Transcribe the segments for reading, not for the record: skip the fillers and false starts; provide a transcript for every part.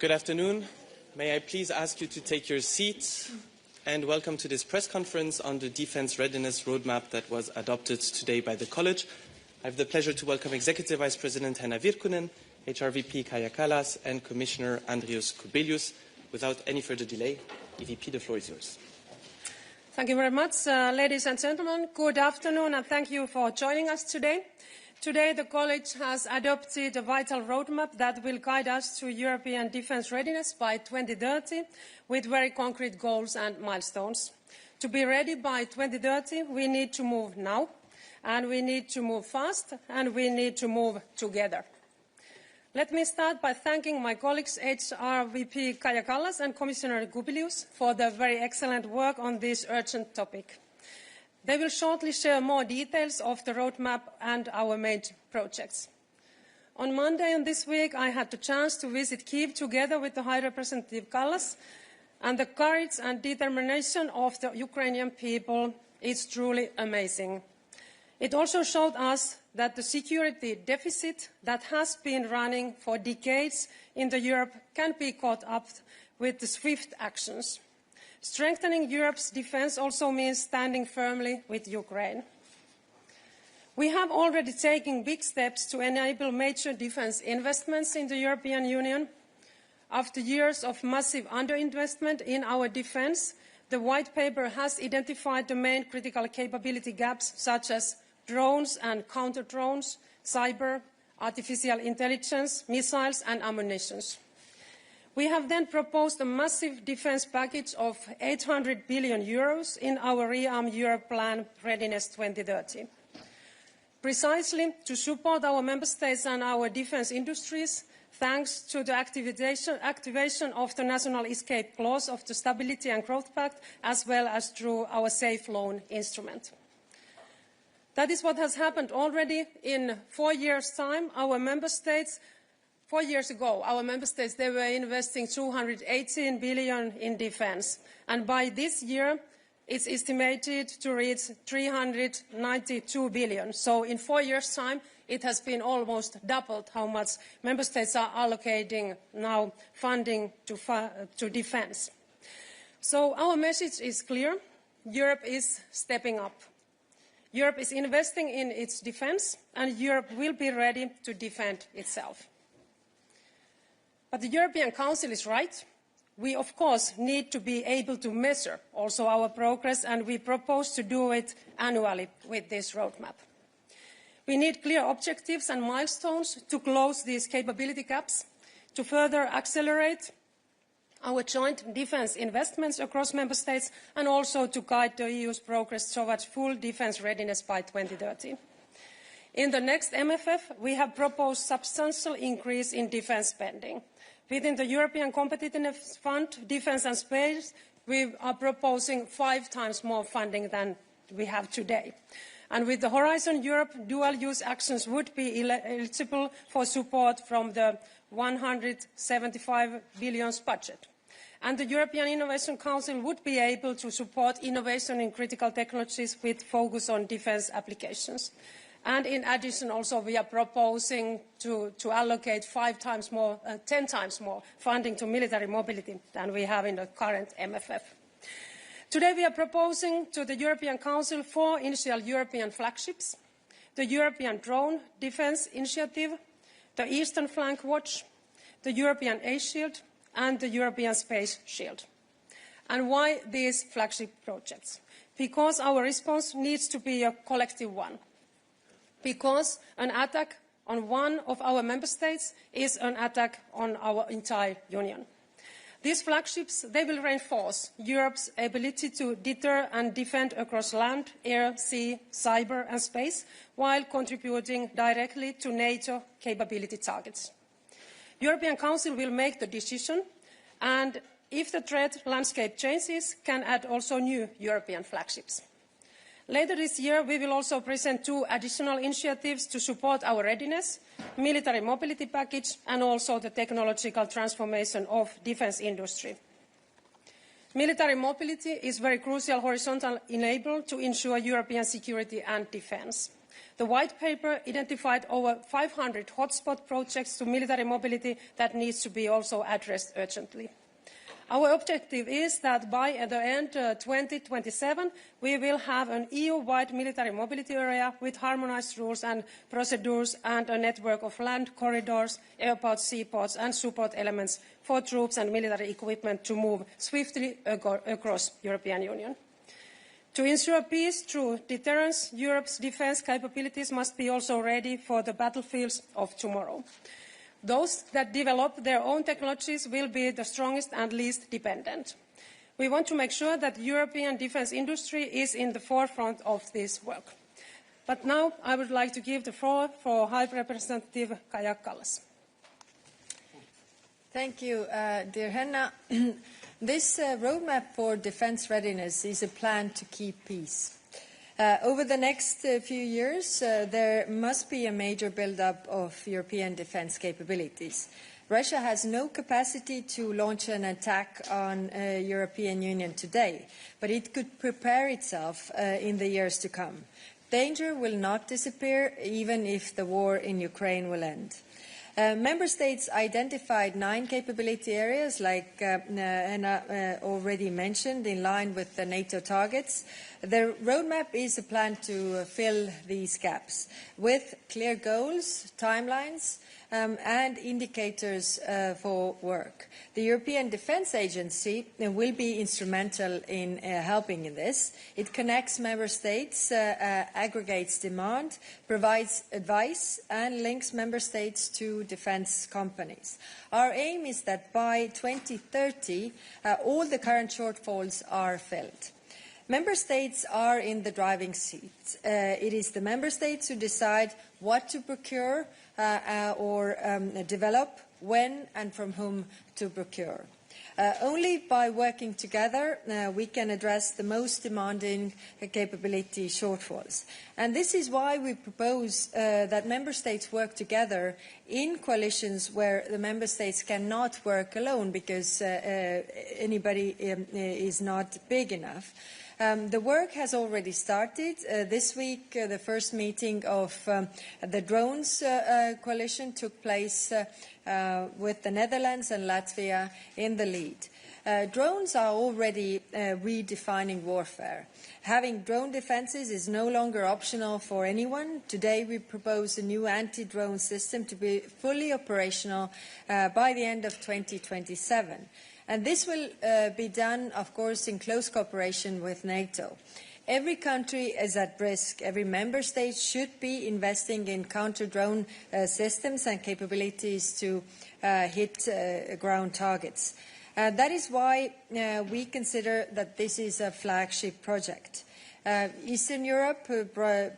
Good afternoon. May I please ask you to take your seats and welcome to this press conference on the Defense Readiness Roadmap that was adopted today by the College. I have the pleasure to welcome Executive Vice President Henna Virkkunen, HRVP Kaja Kallas, and Commissioner Andrius Kubilius. Without any further delay, EVP, the floor is yours. Thank you very much, ladies and gentlemen. Good afternoon, and thank you for joining us today. Today, the College has adopted a vital roadmap that will guide us to European defence readiness by 2030 with very concrete goals and milestones. To be ready by 2030, we need to move now, and we need to move fast, and we need to move together. Let me start by thanking my colleagues HRVP Kaja Kallas and Commissioner Kubilius for their very excellent work on this urgent topic. They will shortly share more details of the roadmap and our main projects. On Monday in this week, I had the chance to visit Kyiv together with the High Representative Kallas, and the courage and determination of the Ukrainian people is truly amazing. It also showed us that the security deficit that has been running for decades in Europe can be caught up with the swift actions. Strengthening Europe's defence also means standing firmly with Ukraine. We have already taken big steps to enable major defence investments in the European Union. After years of massive underinvestment in our defence, the White Paper has identified the main critical capability gaps, such as drones and counter-drones, cyber, artificial intelligence, missiles and ammunition. We have then proposed a massive defence package of €800 billion in our Rearm Europe plan, Readiness 2030. Precisely to support our member states and our defence industries, thanks to the activation of the national escape clause of the Stability and Growth Pact, as well as through our safe loan instrument. That is what has happened already. In 4 years' time, our member states 4 years ago, our member states, they were investing €218 billion in defence. And by this year, it's estimated to reach €392 billion. So in 4 years' time, it has been almost doubled how much member states are allocating now funding to defence. So our message is clear. Europe is stepping up. Europe is investing in its defence, and Europe will be ready to defend itself. But the European Council is right. We, of course, need to be able to measure also our progress, and we propose to do it annually with this roadmap. We need clear objectives and milestones to close these capability gaps, to further accelerate our joint defence investments across member states, and also to guide the EU's progress towards full defence readiness by 2030. In the next MFF, we have proposed substantial increase in defence spending. Within the European Competitiveness Fund, Defence and Space, we are proposing 5 times more funding than we have today. And with the Horizon Europe, dual-use actions would be eligible for support from the €175 billion budget. And the European Innovation Council would be able to support innovation in critical technologies with focus on defence applications. And in addition, also, we are proposing to allocate 10 times more funding to military mobility than we have in the current MFF. Today, we are proposing to the European Council 4 initial European flagships: the European Drone Defence Initiative, the Eastern Flank Watch, the European Air Shield, and the European Space Shield. And why these flagship projects? Because our response needs to be a collective one. Because an attack on one of our member states is an attack on our entire union. These flagships, they will reinforce Europe's ability to deter and defend across land, air, sea, cyber and space, while contributing directly to NATO capability targets. The European Council will make the decision, and if the threat landscape changes, can add also new European flagships. Later this year, we will also present 2 additional initiatives to support our readiness, military mobility package, and also the technological transformation of defence industry. Military mobility is a very crucial horizontal enabler to ensure European security and defence. The white paper identified over 500 hotspot projects to military mobility that needs to be also addressed urgently. Our objective is that by the end of 2027, we will have an EU-wide military mobility area with harmonized rules and procedures and a network of land corridors, airports, seaports and support elements for troops and military equipment to move swiftly across the European Union. To ensure peace through deterrence, Europe's defence capabilities must be also ready for the battlefields of tomorrow. Those that develop their own technologies will be the strongest and least dependent. We want to make sure that the European defence industry is in the forefront of this work. But now I would like to give the floor for High Representative Kaja Kallas. Thank you, dear Henna. This roadmap for defence readiness is a plan to keep peace. Over the next few years, there must be a major build-up of European defence capabilities. Russia has no capacity to launch an attack on the European Union today, but it could prepare itself in the years to come. Danger will not disappear, even if the war in Ukraine will end. Member States identified 9 capability areas, like Henna already mentioned, in line with the NATO targets. The roadmap is a plan to fill these gaps with clear goals, timelines, and indicators for work. The European Defence Agency will be instrumental in helping in this. It connects member states, aggregates demand, provides advice, and links member states to defence companies. Our aim is that by 2030, all the current shortfalls are filled. Member states are in the driving seat. It is the member states who decide what to procure or develop, when and from whom to procure. Only by working together we can address the most demanding capability shortfalls. And this is why we propose that member states work together in coalitions where the member states cannot work alone because anybody is not big enough. The work has already started. This week, the first meeting of the drones coalition took place with the Netherlands and Latvia in the lead. Drones are already redefining warfare. Having drone defences is no longer optional for anyone. Today, we propose a new anti-drone system to be fully operational by the end of 2027. And this will be done, of course, in close cooperation with NATO. Every country is at risk. Every member state should be investing in counter-drone systems and capabilities to hit ground targets. That is why we consider that this is a flagship project. Eastern Europe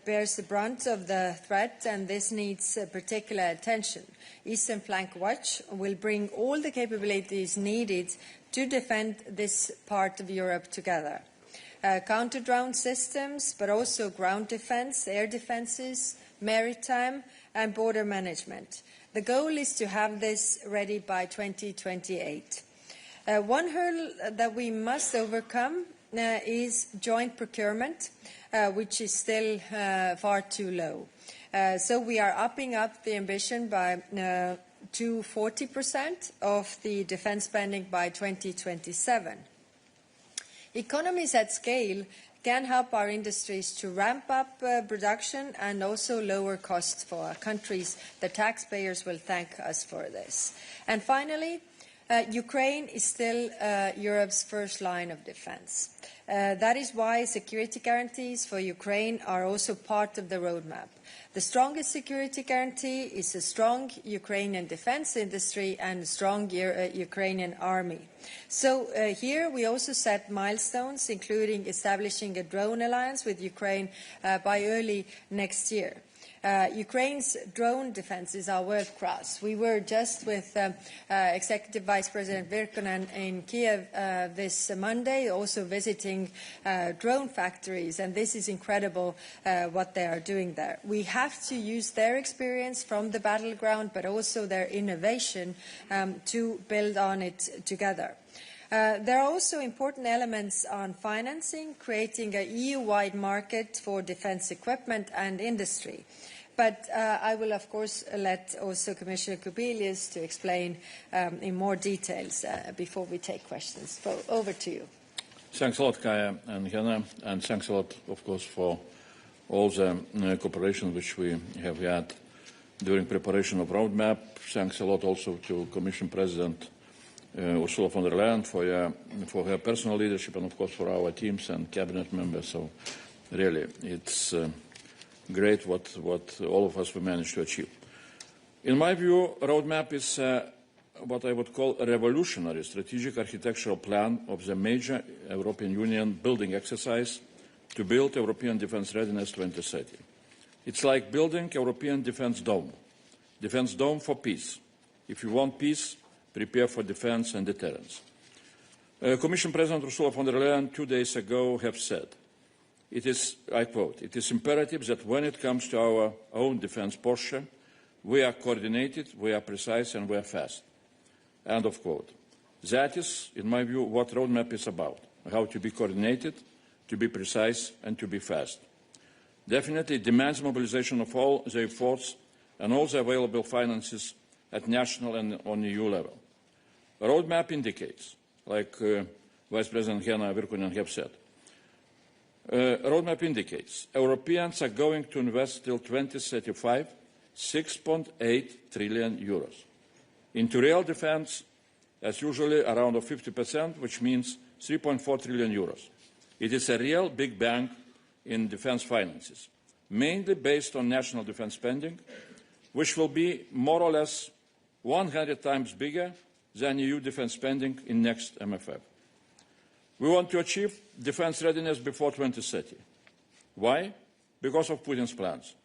bears the brunt of the threat, and this needs particular attention. Eastern Flank Watch will bring all the capabilities needed to defend this part of Europe together. Counter-drone systems, but also ground defence, air defences, maritime and border management. The goal is to have this ready by 2028. One hurdle that we must overcome is joint procurement, which is still far too low. So we are upping up the ambition by to 40% of the defence spending by 2027. Economies at scale can help our industries to ramp up production and also lower costs for our countries. The taxpayers will thank us for this. And finally, Ukraine is still Europe's first line of defence. That is why security guarantees for Ukraine are also part of the roadmap. The strongest security guarantee is a strong Ukrainian defence industry and a strong Ukrainian army. So here we also set milestones, including establishing a drone alliance with Ukraine by early next year. Ukraine's drone defences are world-class. We were just with Executive Vice President Virkonen in Kiev this Monday, also visiting drone factories, and this is incredible what they are doing there. We have to use their experience from the battleground, but also their innovation to build on it together. There are also important elements on financing, creating an EU-wide market for defense equipment and industry. But I will, of course, let also Commissioner Kubilius to explain in more details before we take questions. So, over to you. Thanks a lot, Kaya and Hannah, and thanks a lot, of course, for all the cooperation which we have had during preparation of roadmap. Thanks a lot also to Commission President Ursula von der Leyen for her personal leadership, and of course for our teams and cabinet members. So really, it's great what all of us we managed to achieve. In my view, roadmap is what I would call a revolutionary strategic architectural plan of the major European Union building exercise to build European Defence Readiness 2030. It's like building European Defence Dome for peace. If you want peace, prepare for defence and deterrence. Commission President Ursula von der Leyen 2 days ago have said, it is, I quote, "It is imperative that when it comes to our own defence posture, we are coordinated, we are precise, and we are fast." End of quote. That is, in my view, what roadmap is about, how to be coordinated, to be precise, and to be fast. Definitely it demands mobilization of all the efforts and all the available finances at national and on EU level. A roadmap indicates, like Vice President Hanna Virkkunen have said, roadmap indicates Europeans are going to invest till 2035 6.8 trillion euros. Into real defence, as usually around 50%, which means 3.4 trillion euros. It is a real big bang in defence finances, mainly based on national defence spending, which will be more or less 100 times bigger than EU defence spending in next MFF. We want to achieve defence readiness before 2030. Why? Because of Putin's plans.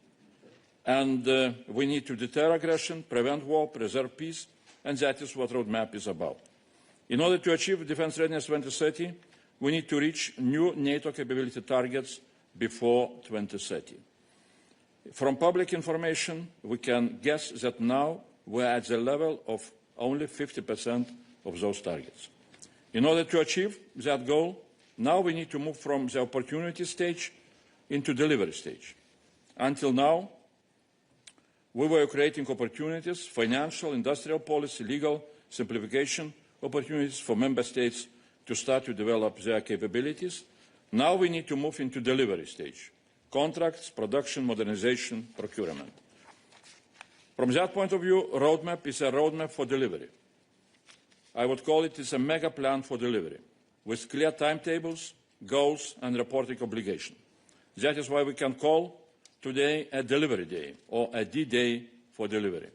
And we need to deter aggression, prevent war, preserve peace, and that is what roadmap is about. In order to achieve defence readiness 2030, we need to reach new NATO capability targets before 2030. From public information, we can guess that now we are at the level of only 50% of those targets. In order to achieve that goal, now we need to move from the opportunity stage into delivery stage. Until now, we were creating opportunities, financial, industrial policy, legal, simplification opportunities for member states to start to develop their capabilities. Now we need to move into delivery stage. Contracts, production, modernization, procurement. From that point of view, roadmap is a roadmap for delivery. I would call it a mega plan for delivery, with clear timetables, goals, and reporting obligation. That is why we can call today a delivery day, or a D-Day for delivery.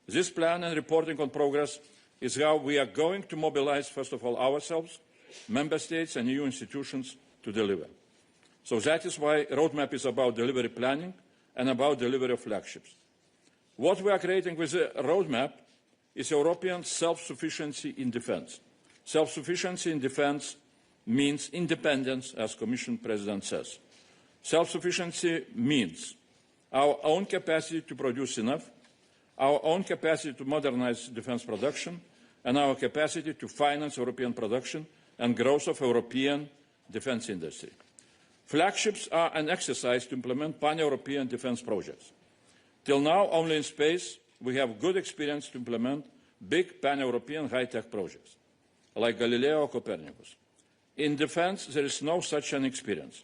This plan and reporting on progress is how we are going to mobilize, first of all, ourselves, member states and EU institutions to deliver. So that is why roadmap is about delivery planning and about delivery of flagships. What we are creating with the roadmap is European self-sufficiency in defence. Self-sufficiency in defence means independence, as Commission President says. Self-sufficiency means our own capacity to produce enough, our own capacity to modernize defence production, and our capacity to finance European production and growth of European defence industry. Flagships are an exercise to implement pan-European defence projects. Till now, only in space, we have good experience to implement big pan-European high-tech projects, like Galileo or Copernicus. In defence, there is no such an experience.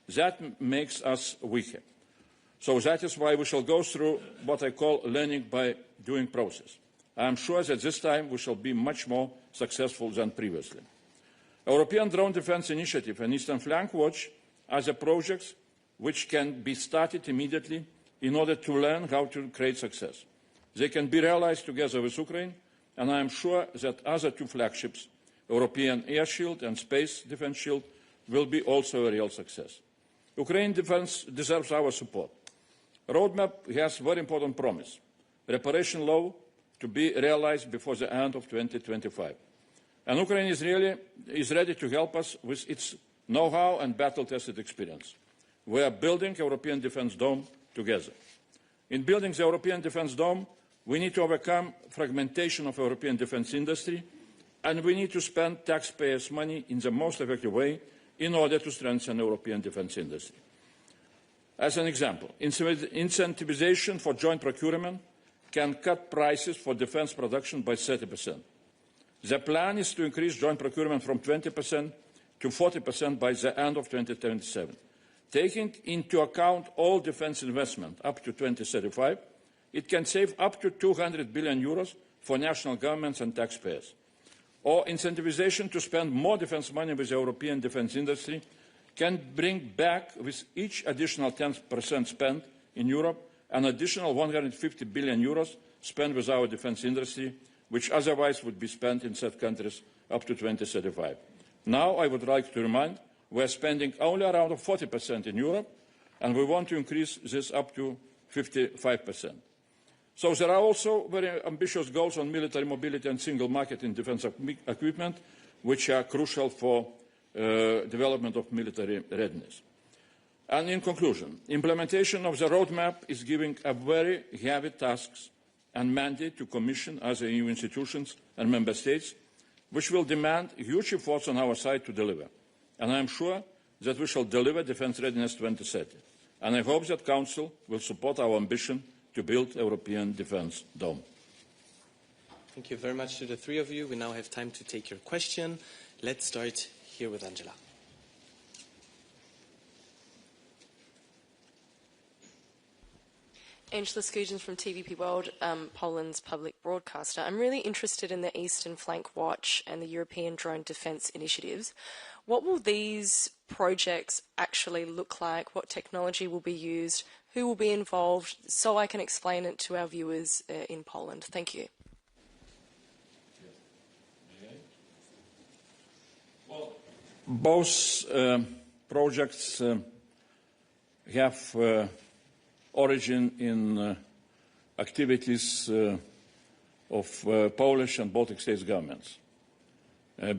That makes us weaker. So that is why we shall go through what I call learning by doing process. I am sure that this time we shall be much more successful than previously. European Drone Defence Initiative and Eastern Flank Watch are the projects which can be started immediately in order to learn how to create success. They can be realized together with Ukraine, and I am sure that other two flagships, European Air Shield and Space Defence Shield, will be also a real success. Ukraine defence deserves our support. Roadmap has a very important promise, reparation law to be realized before the end of 2025. And Ukraine is ready to help us with its know-how and battle-tested experience. We are building European Defence Dome together. In building the European Defence Dome, we need to overcome fragmentation of European defence industry and we need to spend taxpayers' money in the most effective way in order to strengthen European defense industry. As an example, incentivization for joint procurement can cut prices for defense production by 30%. The plan is to increase joint procurement from 20% to 40% by the end of 2027. Taking into account all defense investment up to 2035, it can save up to 200 billion euros for national governments and taxpayers. Or incentivization to spend more defense money with the European defense industry can bring back, with each additional 10% spent in Europe, an additional 150 billion euros spent with our defense industry, which otherwise would be spent in third countries up to 2035. Now, I would like to remind, we are spending only around 40% in Europe, and we want to increase this up to 55%. So there are also very ambitious goals on military mobility and single market in defense equipment, which are crucial for development of military readiness. And in conclusion, implementation of the roadmap is giving a very heavy tasks and mandate to Commission, other EU institutions and Member States, which will demand huge efforts on our side to deliver. And I am sure that we shall deliver Defence Readiness 2030. And I hope that Council will support our ambition to build European Defence Dome. Thank you very much to the three of you. We now have time to take your question. Let's start here with Angela. Angela Skujins from TVP World, Poland's public broadcaster. I'm really interested in the Eastern Flank Watch and the European Drone Defence Initiatives. What will these projects actually look like? What technology will be used? Who will be involved? So I can explain it to our viewers in Poland. Thank you. Well, both projects have origin in activities of Polish and Baltic states governments.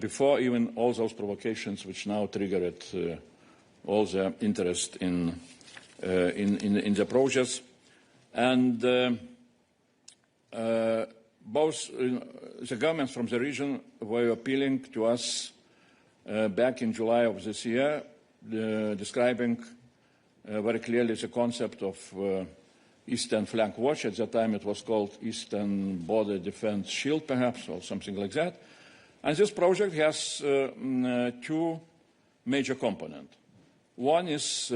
Before even all those provocations which now triggered all the interest in the projects. And both the governments from the region were appealing to us back in July of this year, describing very clearly the concept of Eastern Flank Watch. At that time it was called Eastern Border Defense Shield, perhaps, or something like that. And this project has two major components. One is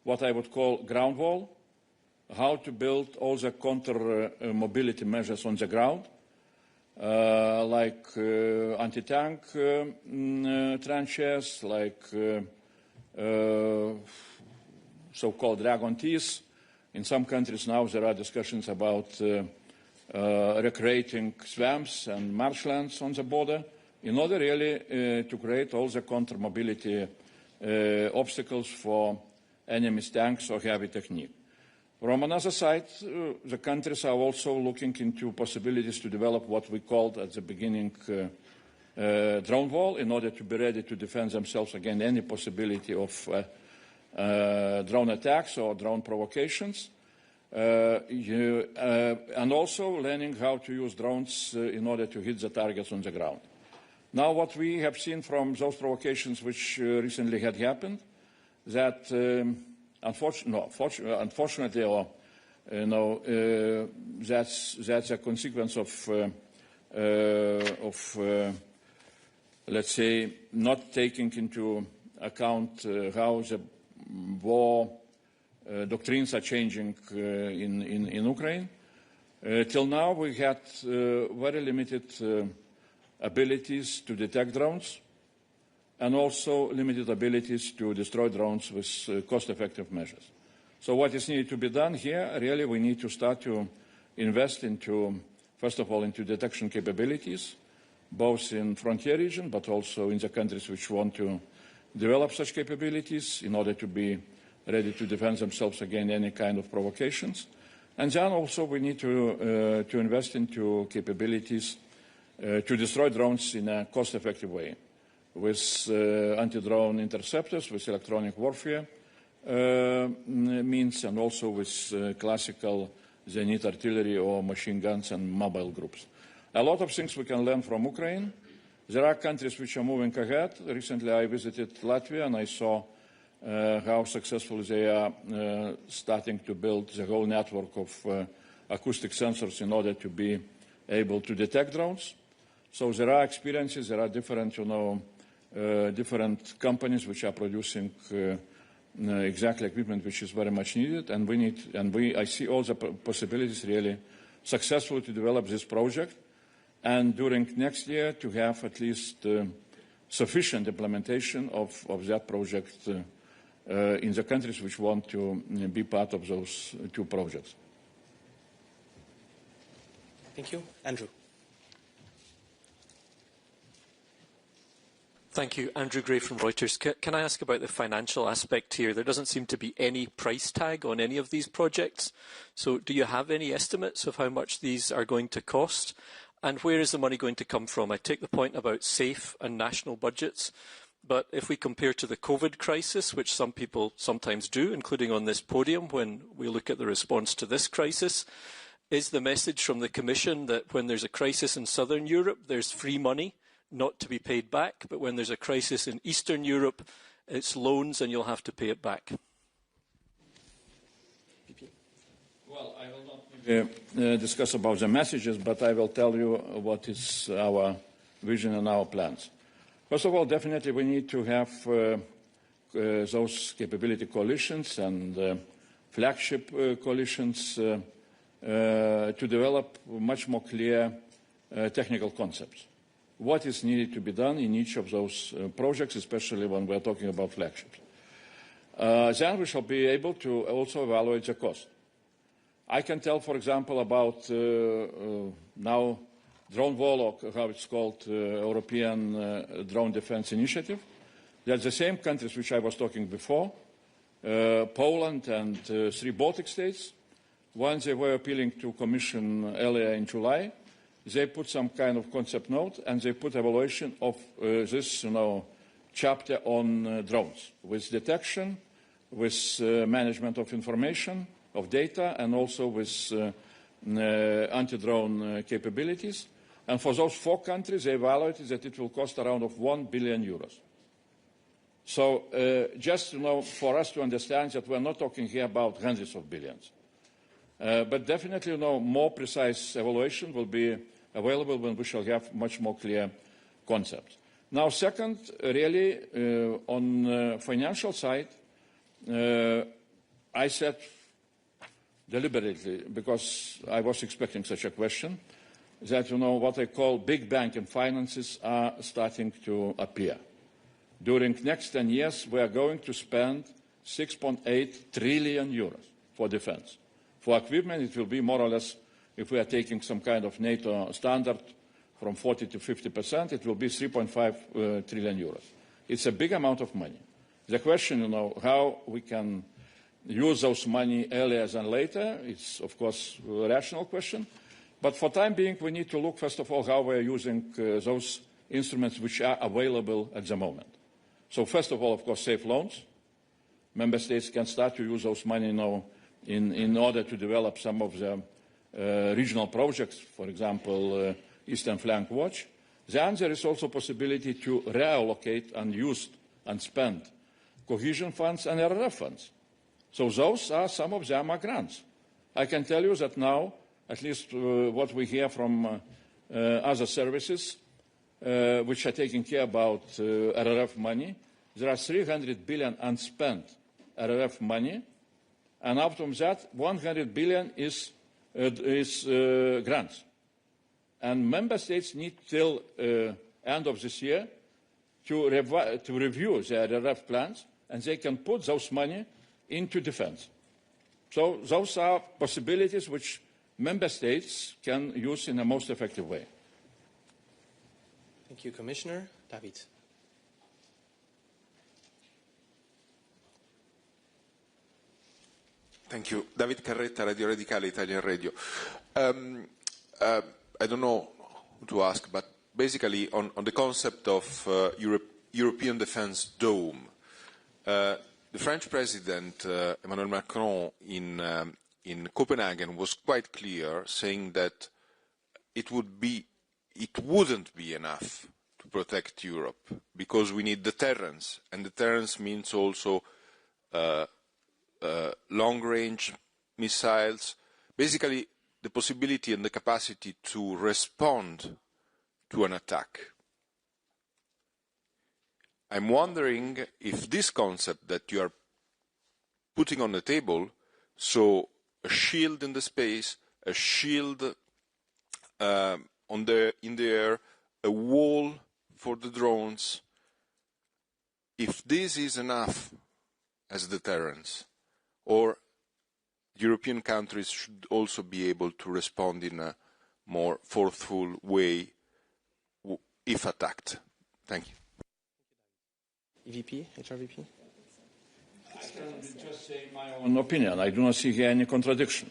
what I would call ground wall, how to build all the counter-mobility measures on the ground, like anti-tank trenches, like so-called Dragon Ts. In some countries now there are discussions about recreating swamps and marshlands on the border in order really to create all the counter-mobility obstacles for enemy's tanks or heavy technique. From another side, the countries are also looking into possibilities to develop what we called at the beginning drone wall in order to be ready to defend themselves against any possibility of drone attacks or drone provocations. And also learning how to use drones in order to hit the targets on the ground. Now what we have seen from those provocations which recently had happened, that unfortunately, or that's a consequence of let's say, not taking into account how the war doctrines are changing in Ukraine. Till now, we had very limited abilities to detect drones, and also limited abilities to destroy drones with cost-effective measures. So what is needed to be done here, really we need to start to invest into, first of all, into detection capabilities, both in frontier region, but also in the countries which want to develop such capabilities in order to be ready to defend themselves against any kind of provocations. And then also we need to invest into capabilities to destroy drones in a cost-effective way, with anti-drone interceptors, with electronic warfare means, and also with classical Zenit artillery or machine guns and mobile groups. A lot of things we can learn from Ukraine, There are countries which are moving ahead. Recently I visited Latvia and I saw how successful they are starting to build the whole network of acoustic sensors in order to be able to detect drones. So there are experiences, there are different, different companies which are producing exactly equipment which is very much needed, and I see all the possibilities really successfully to develop this project, and during next year to have at least sufficient implementation of that project in the countries which want to be part of those two projects. Thank you. Andrew. Thank you. Andrew Gray from Reuters. Can I ask about the financial aspect here? There doesn't seem to be any price tag on any of these projects. So do you have any estimates of how much these are going to cost? And where is the money going to come from? I take the point about safe and national budgets. But if we compare to the COVID crisis, which some people sometimes do, including on this podium when we look at the response to this crisis, is the message from the Commission that when there's a crisis in Southern Europe, there's free money not to be paid back, but when there's a crisis in Eastern Europe, it's loans and you'll have to pay it back? Well, I will not discuss about the messages, but I will tell you what is our vision and our plans. First of all, definitely we need to have those capability coalitions and flagship coalitions to develop much more clear technical concepts. What is needed to be done in each of those projects, especially when we're talking about flagships. Then we shall be able to also evaluate the cost. I can tell, for example, about now drone wall, or how it's called, European Drone Defense Initiative. They're the same countries which I was talking before, Poland and 3 Baltic states. Once they were appealing to Commission earlier in July, they put some kind of concept note and they put evaluation of this, chapter on drones, with detection, with management of information, of data, and also with anti-drone capabilities. And for those 4 countries, they evaluated that it will cost around of 1 billion euros. So just for us to understand that we're not talking here about hundreds of billions. But definitely, more precise evaluation will be available when we shall have much more clear concepts. Now, second, really, on financial side, I said deliberately, because I was expecting such a question, that, what I call big bank and finances are starting to appear. During next 10 years, we are going to spend 6.8 trillion euros for defense. For equipment, it will be more or less, if we are taking some kind of NATO standard from 40 to 50%, it will be 3.5 trillion euros. It's a big amount of money. The question, how we can use those money earlier than later, it's, of course, a rational question. But for the time being, we need to look, first of all, how we are using those instruments which are available at the moment. So first of all, of course, safe loans. Member states can start to use those money now in order to develop some of the regional projects, for example, Eastern Flank Watch. Then there is also possibility to reallocate unused and spend cohesion funds and RRF funds. So those are, some of them are grants. I can tell you that now, at least what we hear from other services which are taking care about RRF money, there are 300 billion unspent RRF money, and out of that, 100 billion is grants. And member states need till end of this year to review their RRF plans, and they can put those money into defense. So those are possibilities which member states can use in a most effective way. Thank you, Commissioner. David. Thank you. David Carretta, Radio Radicale, Italian Radio. I don't know who to ask, but basically on the concept of European Defence Dome, the French President, Emmanuel Macron, in Copenhagen was quite clear, saying that it wouldn't be enough to protect Europe, because we need deterrence, and deterrence means also long-range missiles, basically the possibility and the capacity to respond to an attack. I'm wondering if this concept that you are putting on the table, so a shield in the space, a shield in the air, a wall for the drones, if this is enough as deterrence, or European countries should also be able to respond in a more forceful way if attacked. Thank you. EVP, HRVP? I can just say my own opinion. I do not see here any contradiction.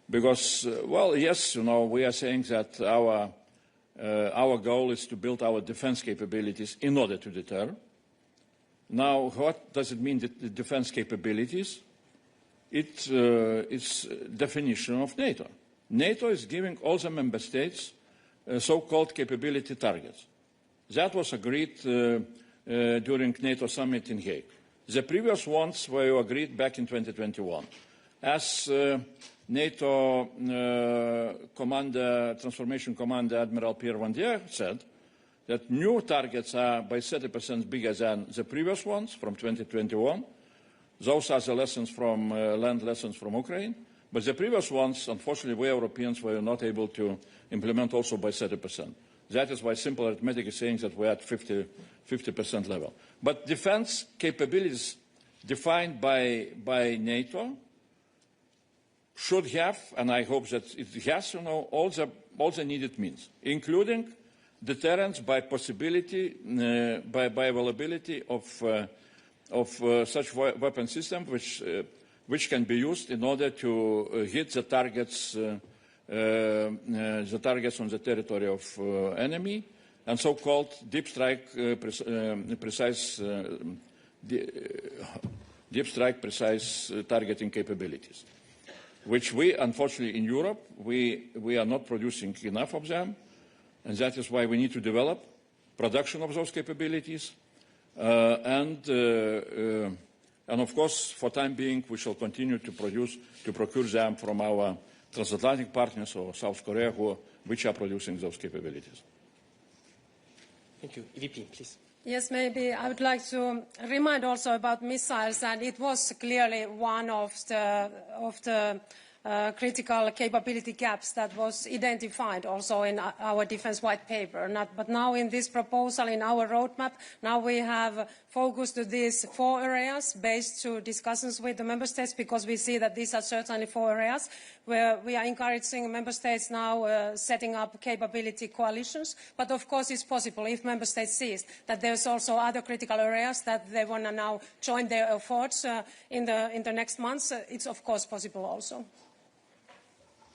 Because, well, yes, we are saying that our goal is to build our defense capabilities in order to deter. Now, what does it mean, the defense capabilities? It's definition of NATO. NATO is giving all the member states so-called capability targets. That was agreed during NATO summit in Hague. The previous ones were agreed back in 2021. As NATO Transformation Commander Admiral Pierre Van Der said, that new targets are by 30% bigger than the previous ones from 2021. Those are the lessons from land lessons from Ukraine. But the previous ones, unfortunately, we Europeans were not able to implement also by 30%. That is why simple arithmetic is saying that we're at 50% level. But defense capabilities defined by NATO should have, and I hope that it has, all the needed means, including deterrence by possibility, by availability of such weapon system which can be used in order to hit the targets on the territory of enemy, and so-called deep strike precise targeting capabilities, which we, unfortunately, in Europe, we are not producing enough of them, and that is why we need to develop production of those capabilities. And of course, for the time being, we shall continue to procure them from our transatlantic partners or South Korea, which are producing those capabilities. Thank you. EVP, please. Yes, maybe I would like to remind also about missiles, and it was clearly one of the critical capability gaps that was identified also in our defense white paper. But now in this proposal, in our roadmap, now we have focused on these 4 areas based on discussions with the member states, because we see that these are certainly 4 areas where we are encouraging member states now setting up capability coalitions. But of course it's possible if member states see that there's also other critical areas that they want to now join their efforts in the next months. It's of course possible also.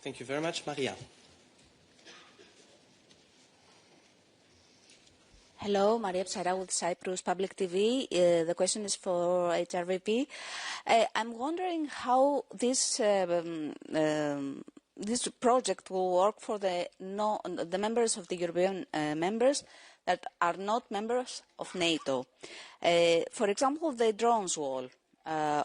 Thank you very much. Maria. Hello, Maria Psara with Cyprus Public TV. The question is for HRVP. I'm wondering how this project will work for the members of the European members that are not members of NATO. For example, the drones wall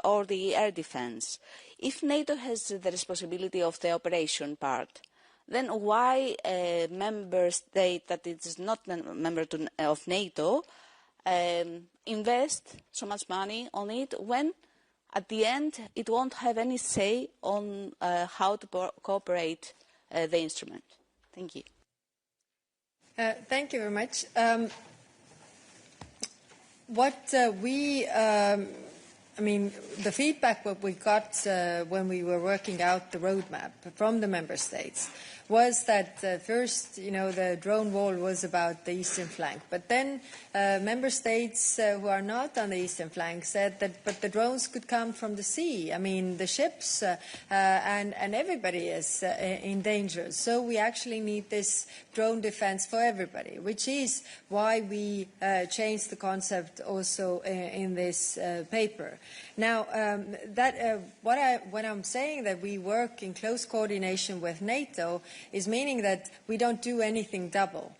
or the air defense. If NATO has the responsibility of the operation part, then why a member state that is not a member of NATO invest so much money on it when at the end it won't have any say on how to cooperate the instrument? Thank you. Thank you very much. The feedback what we got when we were working out the roadmap from the member states was that first, the drone wall was about the eastern flank. But then member states who are not on the eastern flank said that, but the drones could come from the sea. I mean, the ships and everybody is in danger. So we actually need this drone defense for everybody, which is why we changed the concept also in this paper. Now, when I'm saying that we work in close coordination with NATO, is meaning that we don't do anything double.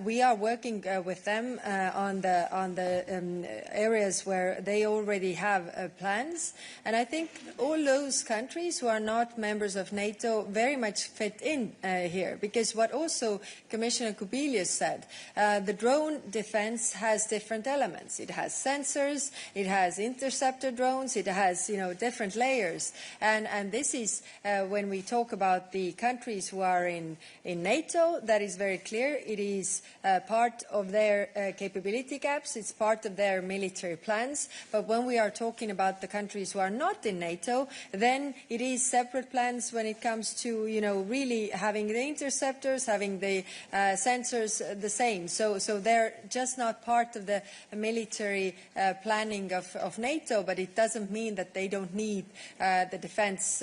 We are working with them on the areas where they already have plans, and I think all those countries who are not members of NATO very much fit in here, because what also Commissioner Kubilius said, the drone defense has different elements. It has sensors, it has interceptor drones, it has different layers, and this is when we talk about the countries who are in NATO, that is very clear. It is part of their capability gaps, it's part of their military plans, but when we are talking about the countries who are not in NATO, then it is separate plans when it comes to really having the interceptors, having the sensors the same. So they're just not part of the military planning of NATO, but it doesn't mean that they don't need the defense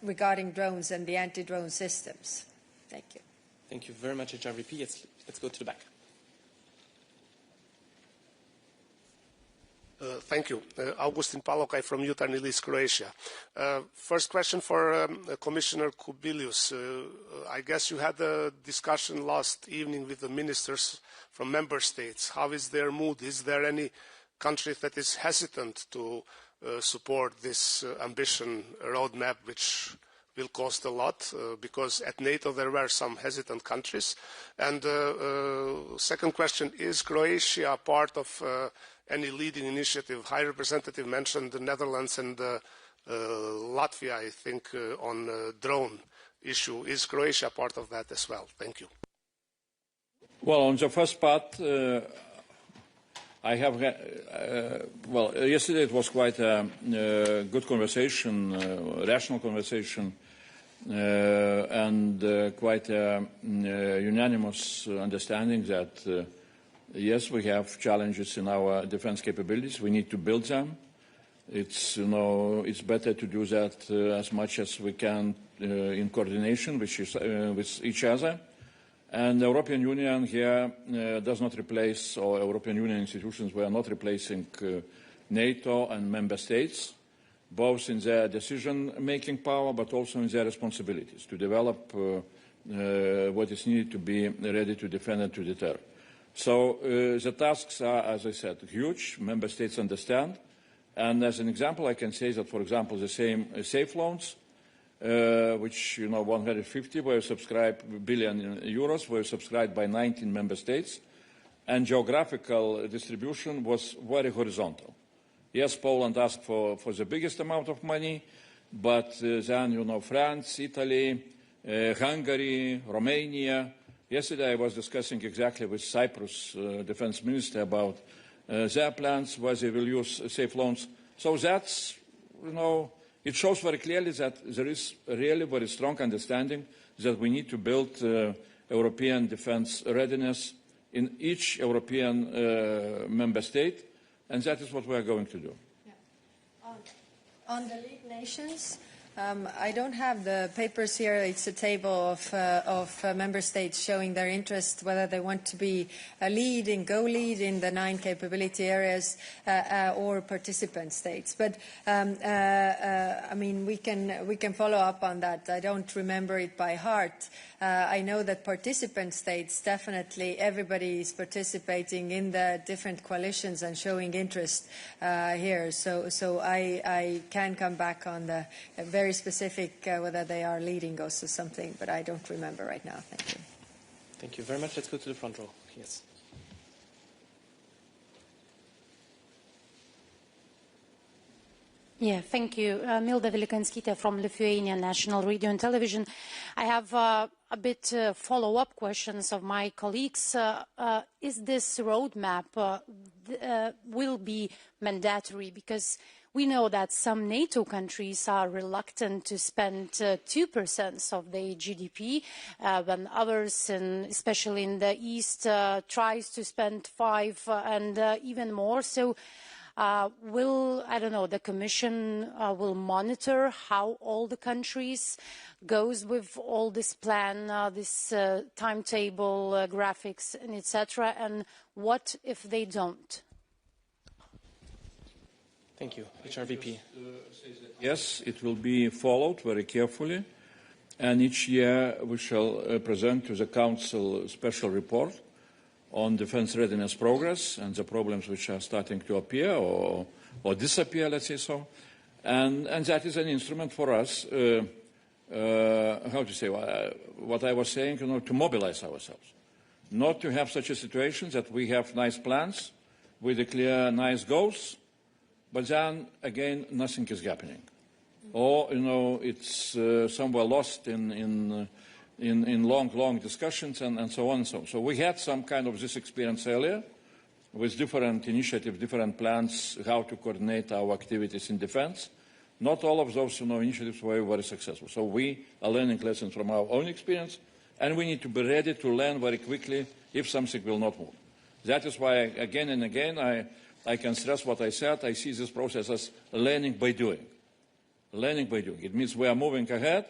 regarding drones and the anti-drone systems. Thank you. Thank you very much, HRVP. Let's go to the back. Thank you. Augustin Palokaj from Jutarnilic, Croatia. First question for Commissioner Kubilius. I guess you had a discussion last evening with the ministers from member states. How is their mood? Is there any country that is hesitant to support this ambition roadmap, which will cost a lot? Because at NATO there were some hesitant countries. And second question, is Croatia part of any leading initiative? High Representative mentioned the Netherlands and Latvia, I think, on the drone issue. Is Croatia part of that as well? Thank you. Well, on the first part, I have, yesterday it was quite a good conversation, rational conversation, and quite a unanimous understanding that yes, we have challenges in our defense capabilities. We need to build them. It's better to do that as much as we can in coordination with each other. And the European Union here does not replace, or European Union institutions were not replacing NATO and member states, both in their decision-making power, but also in their responsibilities to develop what is needed to be ready to defend and to deter. So the tasks are, as I said, huge. Member states understand. And as an example, I can say that, for example, the same safe loans, which 150 were subscribed billion euros were subscribed by 19 member states, and geographical distribution was very horizontal. Yes, Poland asked for the biggest amount of money, but then France, Italy, Hungary, Romania. Yesterday I was discussing exactly with Cyprus defense minister about their plans, where they will use safe loans. So that's, it shows very clearly that there is really very strong understanding that we need to build European defense readiness in each European member state, and that is what we are going to do. Yeah. On the lead nations, I don't have the papers here. It's a table of member states showing their interest, whether they want to be a lead in the 9 capability areas or participant states. But I mean, we can follow up on that. I don't remember it by heart. I know that participant states, definitely everybody is participating in the different coalitions and showing interest here. So I can come back on the very specific whether they are leading us or something, but I don't remember right now. Thank you. Thank you very much. Let's go to the front row. Yes. Yeah, thank you. Milda Velikanskite from Lithuanian National Radio and Television. I have a bit follow-up questions of my colleagues. Is this roadmap will be mandatory? Because we know that some NATO countries are reluctant to spend 2% of their GDP, when others, especially in the East, tries to spend 5% and even more. So will, I don't know, the Commission will monitor how all the countries goes with all this plan, this timetable, graphics, and etc. And what if they don't? Thank you. HRVP. Yes, it will be followed very carefully. And each year we shall present to the Council a special report on defense readiness progress and the problems which are starting to appear or disappear, let's say so. And that is an instrument for us, how to say, what I was saying, to mobilize ourselves. Not to have such a situation that we have nice plans with a clear, nice goals, but then, again, nothing is happening. Or, it's somewhere lost in long discussions and so on and so on. So we had some kind of this experience earlier with different initiatives, different plans, how to coordinate our activities in defense. Not all of those initiatives were very successful. So we are learning lessons from our own experience, and we need to be ready to learn very quickly if something will not move. That is why, again and again, I can stress what I said. I see this process as learning by doing. Learning by doing. It means we are moving ahead,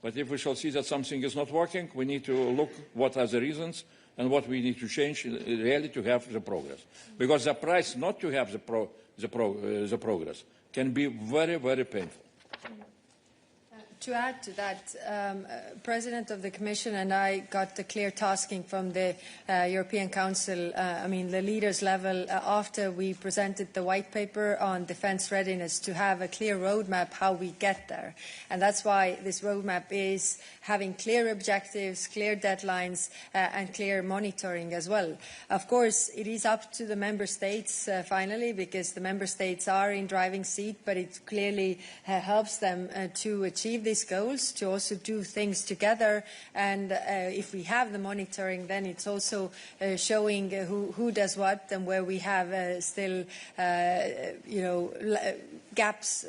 but if we shall see that something is not working, we need to look what are the reasons and what we need to change really to have the progress. Because the price not to have the progress can be very, very painful. To add to that, President of the Commission and I got the clear tasking from the European Council, the leaders level, after we presented the white paper on defense readiness, to have a clear roadmap how we get there. And that's why this roadmap is having clear objectives, clear deadlines, and clear monitoring as well. Of course, it is up to the member states finally, because the member states are in driving seat, but it clearly helps them to achieve these goals, to also do things together. And if we have the monitoring, then it's also showing who does what and where we have still, gaps,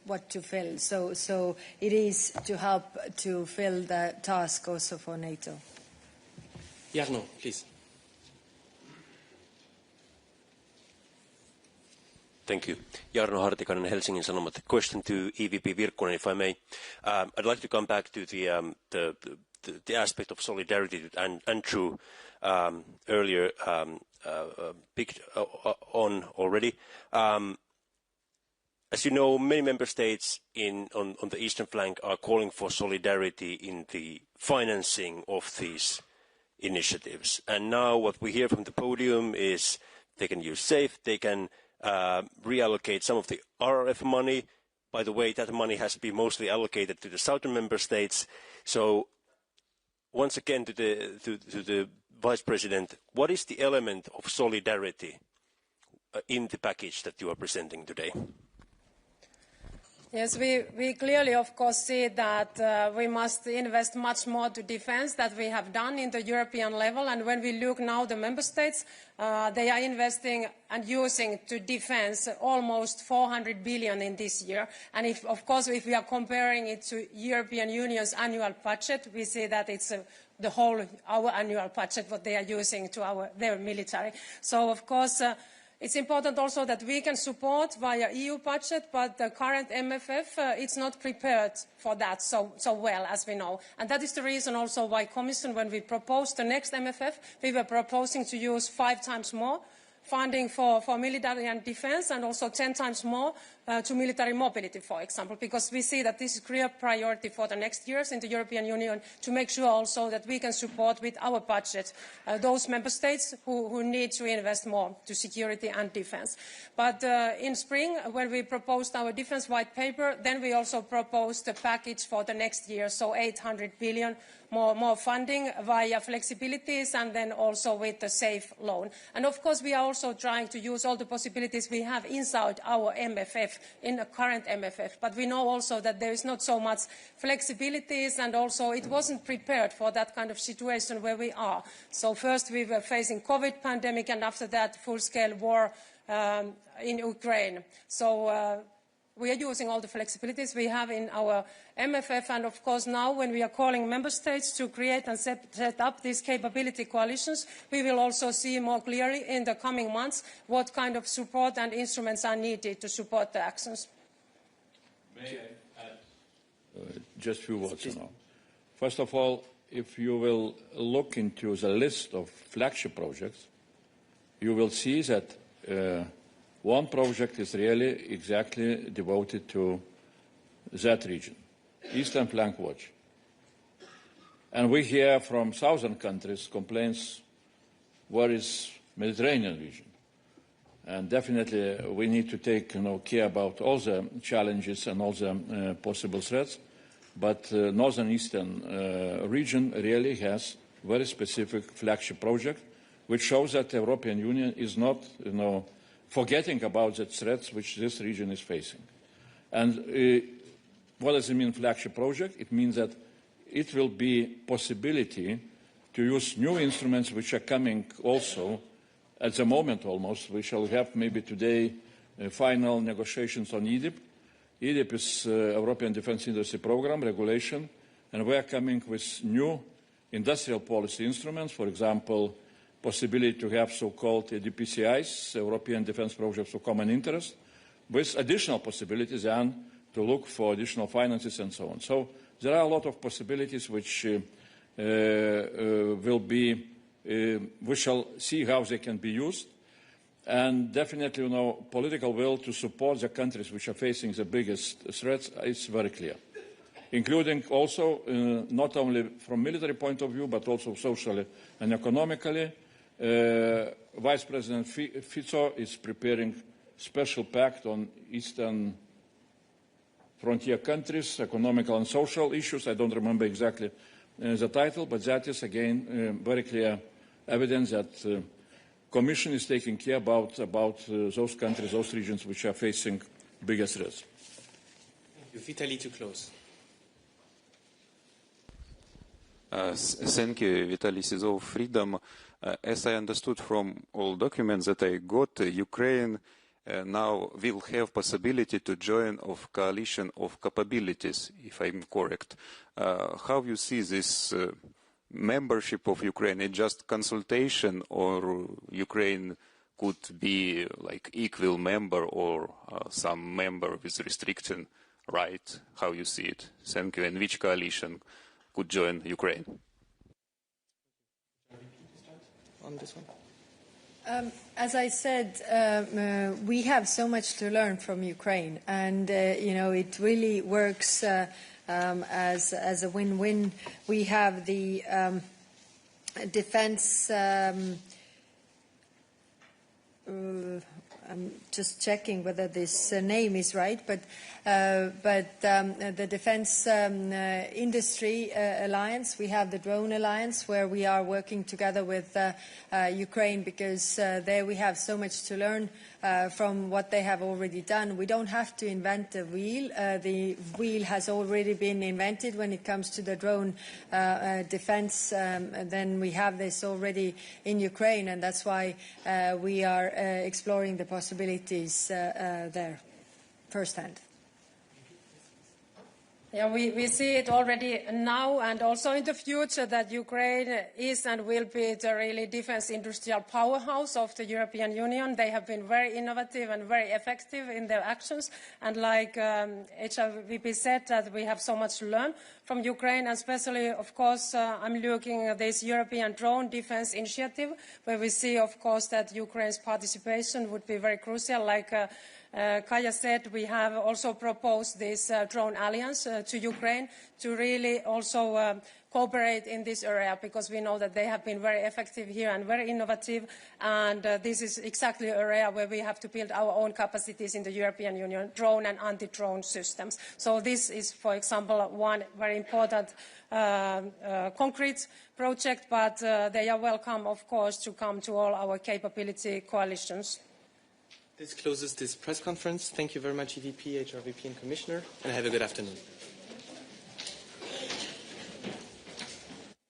what to fill. So it is to help to fill the task also for NATO. Jarno, please. Thank you. Jarno Hartikainen, Helsingin Sanomat. Question to EVP Virkkunen, if I may. I'd like to come back to the aspect of solidarity that Andrew earlier picked on already. As you know, many member states on the eastern flank are calling for solidarity in the financing of these initiatives. And now what we hear from the podium is they can use SAFE, they can reallocate some of the RRF money. By the way, that money has been mostly allocated to the southern member states. So once again to the Vice President, what is the element of solidarity in the package that you are presenting today? Yes, we clearly, of course, see that we must invest much more to defense than we have done in the European level. And when we look now, the member states, they are investing and using to defense almost 400 billion in this year. And of course, if we are comparing it to European Union's annual budget, we see that it's the whole our annual budget what they are using to their military. So, of course, it's important also that we can support via EU budget, but the current MFF, it's not prepared for that so well, as we know. And that is the reason also why Commission, when we proposed the next MFF, we were proposing to use 5 times more funding for military and defense, and also 10 times more to military mobility, for example, because we see that this is a clear priority for the next years in the European Union to make sure also that we can support with our budget those member states who need to invest more to security and defense. But in spring, when we proposed our defense white paper, then we also proposed a package for the next year, so 800 billion more funding via flexibilities, and then also with the SAFE loan. And of course, we are also trying to use all the possibilities we have inside our MFF, in the current MFF. But we know also that there is not so much flexibilities, and also it wasn't prepared for that kind of situation where we are. So first we were facing COVID pandemic, and after that full-scale war in Ukraine. So we are using all the flexibilities we have in our MFF, and of course now when we are calling member states to create and set up these capability coalitions, we will also see more clearly in the coming months what kind of support and instruments are needed to support the actions. May I add just a few words now? First of all, if you will look into the list of flagship projects, you will see that one project is really exactly devoted to that region, Eastern Flank Watch. And we hear from southern countries complaints, where is Mediterranean region? And definitely we need to take care about all the challenges and all the possible threats. But northern eastern region really has very specific flagship project, which shows that the European Union is not forgetting about the threats which this region is facing. And what does it mean, flagship project? It means that it will be possibility to use new instruments which are coming also at the moment almost. We shall have maybe today final negotiations on EDIP. EDIP is European Defence Industry Programme regulation, and we are coming with new industrial policy instruments, for example, possibility to have so-called DPCIs, European Defence Projects of Common Interest, with additional possibilities and to look for additional finances and so on. So there are a lot of possibilities which will be, we shall see how they can be used. And definitely, political will to support the countries which are facing the biggest threats is very clear, including also not only from military point of view, but also socially and economically. Vice President Fico is preparing special pact on Eastern frontier countries, economical and social issues. I don't remember exactly the title, but that is, again, very clear evidence that Commission is taking care about those countries, those regions which are facing bigger threats. Thank you. Vitaly, to close. Thank you, Vitaly Sizov, Freedom. As I understood from all documents that I got, Ukraine now will have possibility to join of coalition of capabilities, if I'm correct. How you see this membership of Ukraine? Is just consultation, or Ukraine could be like equal member or some member with restriction right? How you see it? Thank you. And which coalition could join Ukraine? On this one. As I said, we have so much to learn from Ukraine, and it really works as a win-win. We have the defense. I'm just checking whether this name is right, but the Defense Industry Alliance. We have the Drone Alliance, where we are working together with Ukraine, because there we have so much to learn from what they have already done. We don't have to invent the wheel. The wheel has already been invented when it comes to the drone defense. Then we have this already in Ukraine, and that's why we are exploring the possibilities there firsthand. Yeah, we see it already now and also in the future that Ukraine is and will be the really defense industrial powerhouse of the European Union. They have been very innovative and very effective in their actions. And like HRVP said, that we have so much to learn from Ukraine, and especially, of course, I'm looking at this European Drone Defense Initiative, where we see, of course, that Ukraine's participation would be very crucial. Like Kaya said, we have also proposed this drone alliance to Ukraine to really also cooperate in this area, because we know that they have been very effective here and very innovative, and this is exactly an area where we have to build our own capacities in the European Union, drone and anti-drone systems. So this is, for example, one very important concrete project, but they are welcome, of course, to come to all our capability coalitions. This closes this press conference. Thank you very much, EVP, HRVP, and Commissioner, and have a good afternoon.